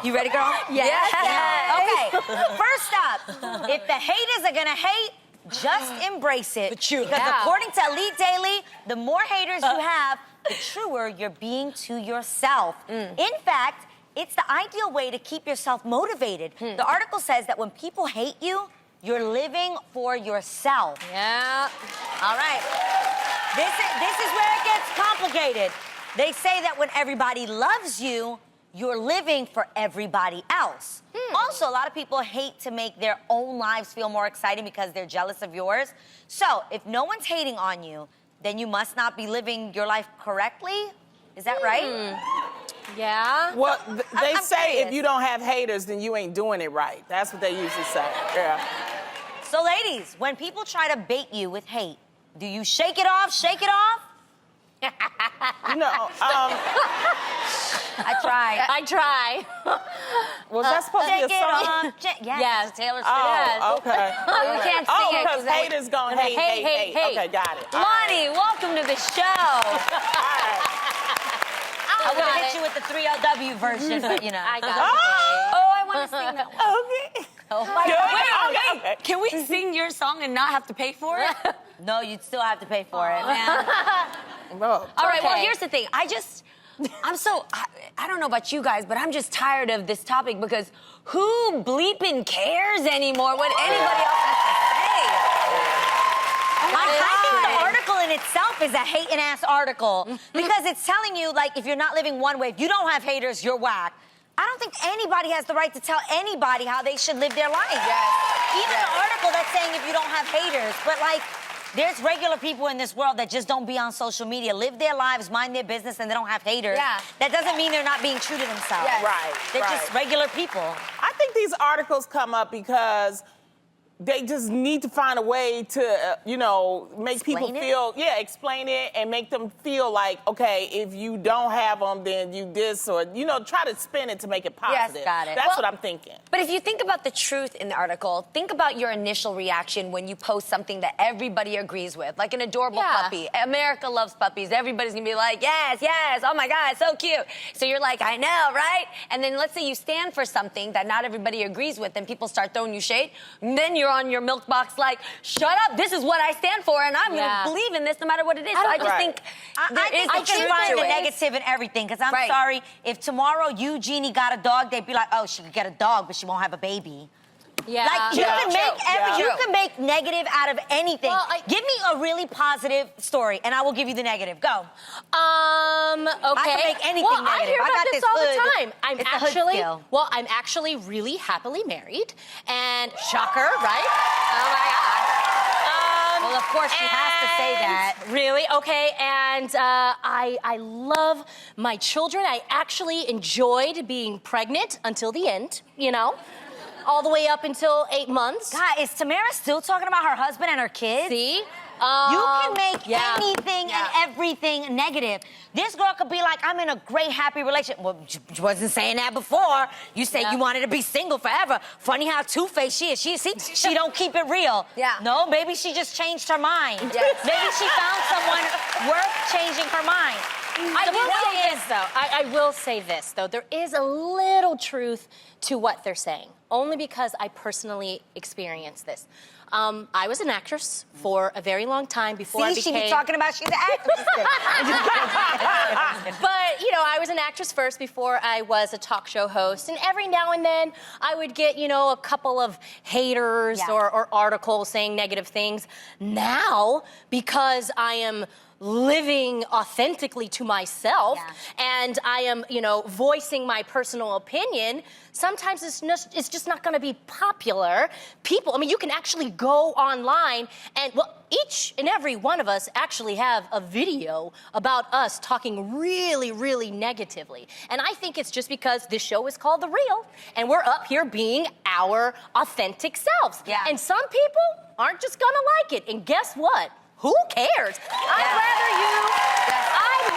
You ready, girl? Yes. Okay. First up, if the haters are gonna hate, just embrace it. The truth. Because Yeah. according to Elite Daily, the more haters you have, the truer you're being to yourself. In fact, it's the ideal way to keep yourself motivated. The article says that when people hate you, you're living for yourself. Yeah. All right. This is where it gets complicated. They say that when everybody loves you, you're living for everybody else. Also, a lot of people hate to make their own lives feel more exciting because they're jealous of yours. So, if no one's hating on you, then you must not be living your life correctly. Is that right? Yeah. Well, they I'm say curious. if you don't have haters, then you ain't doing it right. That's what they usually say. Yeah. So, ladies, when people try to bait you with hate, do you shake it off, shake it off? You know, I try. I try. was that supposed to Shake be a it song? off. Yes, Yes. it's Taylor Swift. Oh, okay. We can't Oh, sing it. because haters gonna hate, hate. Okay, got it. All right. Lonnie, welcome to the show. I would have hit you with the 3LW version, but you know. I got Oh! it. Oh, I want to sing that one. Okay. Oh my Good. God. Okay. Can we sing your song and not have to pay for it? No, you'd still have to pay for it. No. All right, well, Okay. here's the thing. I don't know about you guys, but I'm just tired of this topic because who bleeping cares anymore what anybody else has to say? Like, I think the article in itself is a hating ass article because it's telling you, like, if you're not living one way, if you don't have haters, you're whack. I don't think anybody has the right to tell anybody how they should live their life. Even the article that's saying if you don't have haters, but like, there's regular people in this world that just don't be on social media, live their lives, mind their business, and they don't have haters. Yeah. That doesn't mean they're not being true to themselves. Yes. Right. They're right. just regular people. I think these articles come up because they just need to find a way to, make people Explain it? feel, explain it and make them feel like, okay, if you don't have them, then you this, or, try to spin it to make it positive. got it. That's Well, what I'm thinking. But if you think about the truth in the article, think about your initial reaction when you post something that everybody agrees with, like an adorable Yeah. puppy. America loves puppies. Everybody's gonna be like, yes, yes, oh my God, so cute. So you're like, I know, right? And then let's say you stand for something that not everybody agrees with, and people start throwing you shade. And then you're on your milk box like, shut up, this is what I stand for, and I'm Yeah. gonna believe in this no matter what it is. So I just Right. think I there think is you a can truth find to the it. negative in everything. Because I'm Right. sorry, if tomorrow you, Jeannie, got a dog, they'd be like, oh, she could get a dog, but she won't have a baby. Yeah. Like, you Yeah. can make True. you Yeah. can make negative out of anything. Well, Give me a really positive story, and I will give you the negative. Go. Okay. make anything well, I negative. hear I about got this this all hood. the time. I'm It's a hood skill. really happily married, and shocker, right? Oh my God. Well, of course, she has to say that. Really? Okay. And I love my children. I actually enjoyed being pregnant until the end, all the way up until 8 months. God, is Tamara still talking about her husband and her kids? See? You can make yeah. anything Yeah. and everything negative. This girl could be like, I'm in a great, happy relationship. Well, she wasn't saying that before. You said Yeah. you wanted to be single forever. Funny how two-faced she is. She don't keep it real. Yeah. No, maybe she just changed her mind. Yes. Maybe she found someone worth changing her mind. I will say this, though. I will say this, though. There is a little truth to what they're saying, only because I personally experienced this. I was an actress for a very long time before I See, she became... be talking about she's an actress. But, I was an actress first before I was a talk show host. And every now and then, I would get, a couple of haters Yeah. or articles saying negative things. Now, because I am living authentically to myself and I am, voicing my personal opinion, sometimes it's just not going to be popular. People, you can actually go online and, each and every one of us actually have a video about us talking really, really negatively. And I think it's just because this show is called The Real and we're up here being our authentic selves. Yeah. And some people aren't just going to like it. And guess what? Who cares? I'd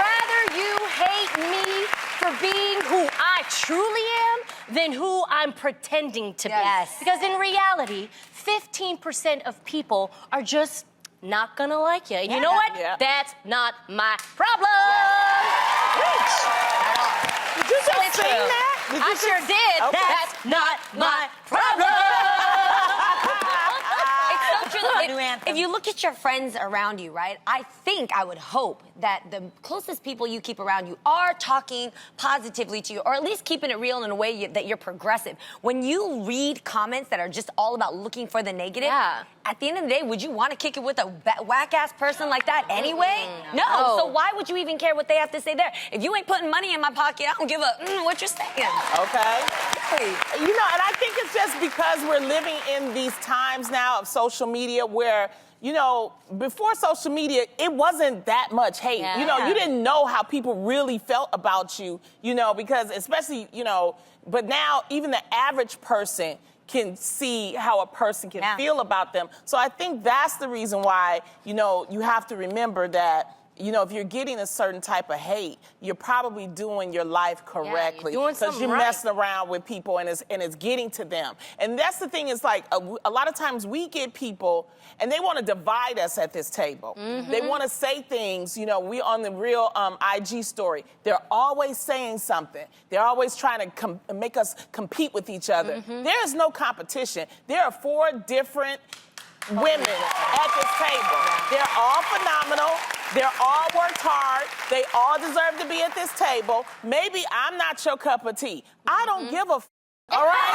rather you hate me for being who I truly am than who I'm pretending to be. Yes. Because in reality, 15% of people are just not gonna like you. And you know what? Yeah. That's not my problem. Did you just sing that? I sure did. Okay. That's not my problem. It's so true. New If, anthem. if you look at your friends around you, right? I would hope that the closest people you keep around you are talking positively to you, or at least keeping it real in a way that you're progressive. When you read comments that are just all about looking for the negative, Yeah. at the end of the day, would you want to kick it with a whack-ass person like that anyway? No. No. So why would you even care what they have to say there? If you ain't putting money in my pocket, I don't give a what you're saying. Okay. Hey. You know, and I think it's just because we're living in these times now of social media where, you know, before social media, it wasn't that much hate. Yeah. You know, you didn't know how people really felt about you, you know, because especially, you know, but now even the average person can see how a person can feel about them. So I think that's the reason why, you know, you have to remember that, you know, if you're getting a certain type of hate, you're probably doing your life correctly. doing Because something you're right. messing around with people and it's getting to them. And that's the thing is like, a lot of times we get people and they want to divide us at this table. They want to say things, you know, we on the real IG story. They're always saying something. They're always trying to make us compete with each other. There is no competition. There are 4 different women at this table. They're all phenomenal. They're all worked hard. They all deserve to be at this table. Maybe I'm not your cup of tea. I don't give a all right?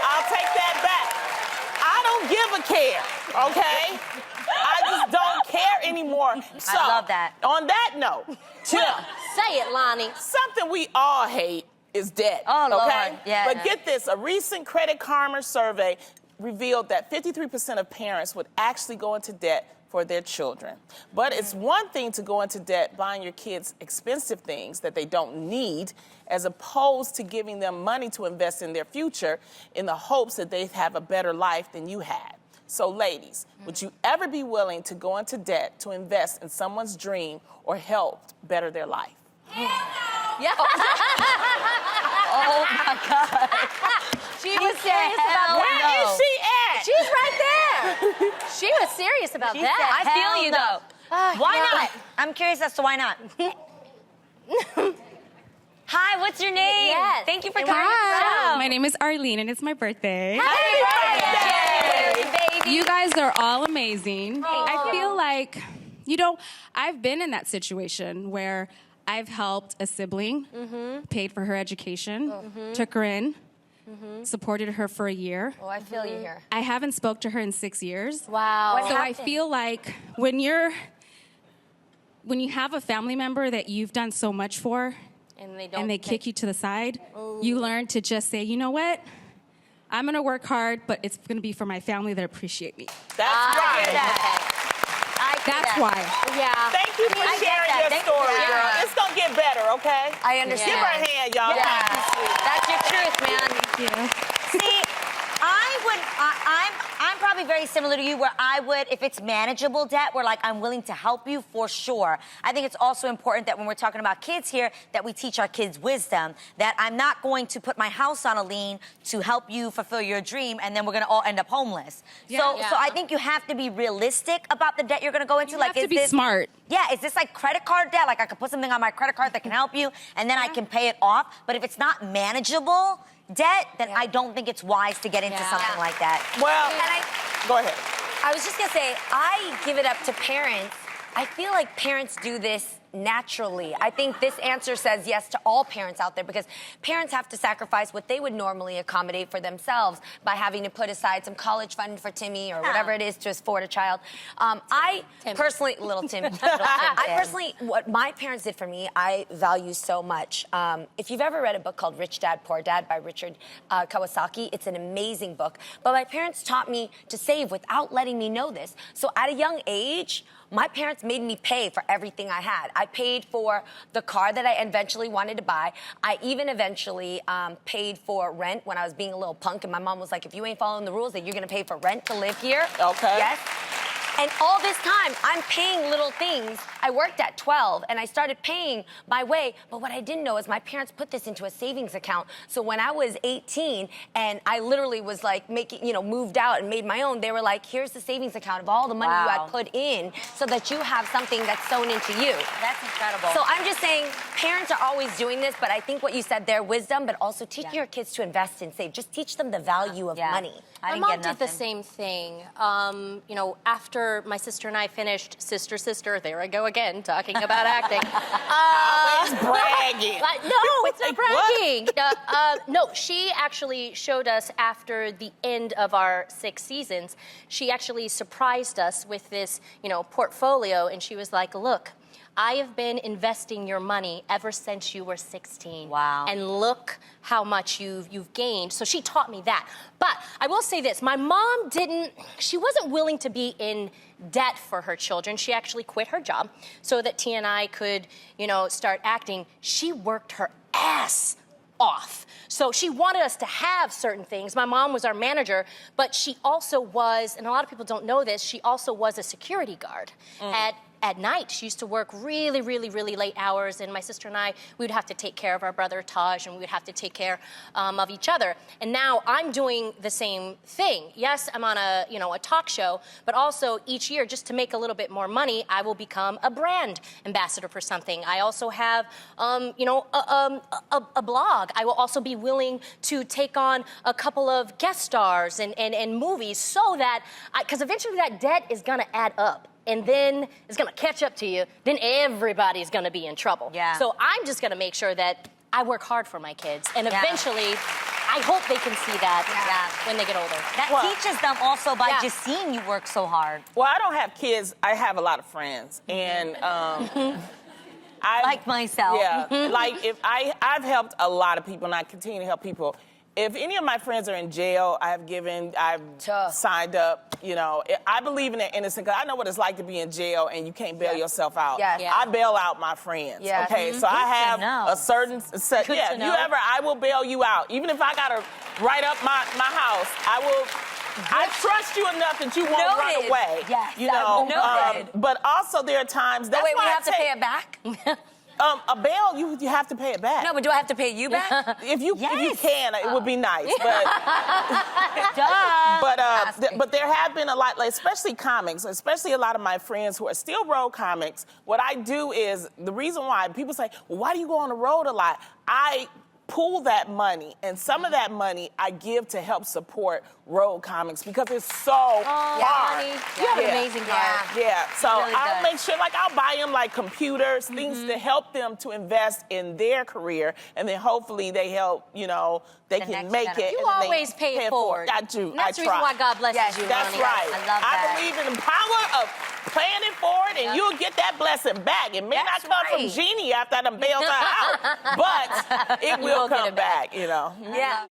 I'll take that back. I don't give a care, okay? I just don't care anymore. So, I love that. On that note, Say it, Lonnie. something we all hate is debt. Oh, Lord. okay? Yeah. But get this, a recent Credit Karma survey revealed that 53% of parents would actually go into debt for their children. But it's one thing to go into debt buying your kids expensive things that they don't need, as opposed to giving them money to invest in their future in the hopes that they have a better life than you had. So ladies, would you ever be willing to go into debt to invest in someone's dream or help better their life? Yeah. Oh my God. She was serious about Where that. is she at? She's right there. She was serious about She that. said, I feel hell you, no. though. Why Yeah. not? I'm curious as to why not. Hi, what's your name? Yes. Thank you for And coming. Hi, my name is Arlene, and it's my birthday. Happy birthday, baby. You guys are all amazing. I feel like, you know, I've been in that situation where I've helped a sibling, paid for her education, took her in, supported her for a year. Oh, I feel you here. I haven't spoke to her in 6 years. Wow. So I feel like when you have a family member that you've done so much for, And they don't. and they kick you to the side, you learn to just say, you know what? I'm gonna work hard, but it's gonna be for my family that appreciate me. That's right. That's why. Yeah. Thank you for I get sharing that. your Thank you story, for girl. sharing. It's gonna get better, okay? I understand. Give her a hand, y'all. Yeah. That's your truth, man. See, I'm probably very similar to you where I would, if it's manageable debt, where like I'm willing to help you for sure. I think it's also important that when we're talking about kids here, that we teach our kids wisdom, that I'm not going to put my house on a lien to help you fulfill your dream and then we're gonna all end up homeless. So I think you have to be realistic about the debt you're gonna go into. You like, have to is be this smart. Yeah, is this like credit card debt? Like I could put something on my credit card that can help you and then I can pay it off. But if it's not manageable debt, then I don't think it's wise to get into something like that. Well, And go ahead. I was just gonna say, I give it up to parents. I feel like parents do this naturally. I think this answer says yes to all parents out there because parents have to sacrifice what they would normally accommodate for themselves by having to put aside some college fund for Timmy or whatever it is to afford a child. I personally, little Tim, I personally, what my parents did for me, I value so much. If you've ever read a book called Rich Dad, Poor Dad by Richard Kawasaki, it's an amazing book. But my parents taught me to save without letting me know this. So at a young age, my parents made me pay for everything I had. I paid for the car that I eventually wanted to buy. I even eventually paid for rent when I was being a little punk, and my mom was like, if you ain't following the rules, then you're gonna pay for rent to live here. Okay. Yes. And all this time, I'm paying little things. I worked at 12, and I started paying my way. But what I didn't know is my parents put this into a savings account. So when I was 18, and I literally was like moved out and made my own, they were like, here's the savings account of all the money you Wow. had put in so that you have something that's sewn into you. That's incredible. So I'm just saying, parents are always doing this, but I think what you said there, wisdom, but also teach your kids to invest and save. Just teach them the value of money. I My didn't mom get did the nothing. same thing. After my sister and I finished Sister, there I go again, talking about acting. Always bragging. No, it's not Like what? bragging. No, she actually showed us after the end of our 6 seasons, she actually surprised us with this, portfolio, and she was like, look, I have been investing your money ever since you were 16. Wow. And look how much you've gained. So she taught me that. But I will say this, my mom she wasn't willing to be in debt for her children. She actually quit her job so that Tia and I could, start acting. She worked her ass off. So she wanted us to have certain things. My mom was our manager, but she also was, and a lot of people don't know this, she also was a security guard at night. She used to work really, really, really late hours, and my sister and I, we would have to take care of our brother Taj, and we would have to take care of each other. And now I'm doing the same thing. Yes, I'm on a talk show, but also each year, just to make a little bit more money, I will become a brand ambassador for something. I also have, a blog. I will also be willing to take on a couple of guest stars and movies so that, because eventually that debt is gonna add up. And then it's gonna catch up to you. Then everybody's gonna be in trouble. Yeah. So I'm just gonna make sure that I work hard for my kids. And eventually, I hope they can see that when they get older. That teaches them also by just seeing you work so hard. Well, I don't have kids. I have a lot of friends, and Like myself. Yeah, like I've helped a lot of people, and I continue to help people. If any of my friends are in jail, I've signed up. I believe in the innocent, because I know what it's like to be in jail and you can't bail yourself out. Yes. I bail out my friends. Yes. Okay, so I have know. a certain set. Good Yeah, to if know. you ever, I will bail you out. Even if I gotta write up my house, I will. I trust you enough that you won't run Noted. away. Yes, noted. But also there are times. That's Wait, we why have to pay it back? A bail, you have to pay it back. No, but do I have to pay you back? If you Yes. can, it would be nice. But but there have been a lot, like, especially comics, especially a lot of my friends who are still road comics. What I do is, the reason why people say, well, why do you go on the road a lot? I pool that money, and some of that money I give to help support road comics, because it's so hard. Honey, you have an amazing heart. Yeah, so really I'll does. make sure, like, I'll buy them like computers, things to help them to invest in their career, and then hopefully they help, they can next make generation. it. You and then they always pay it forward. I do. And that's I the reason try. why God blesses Yes, you, That's honey. right. I love that. believe in the power of paying it forward, and you'll get that blessing back. It may That's not come from right. Jeannie after I done bailed her out, but it will will get come it back. back, Yeah.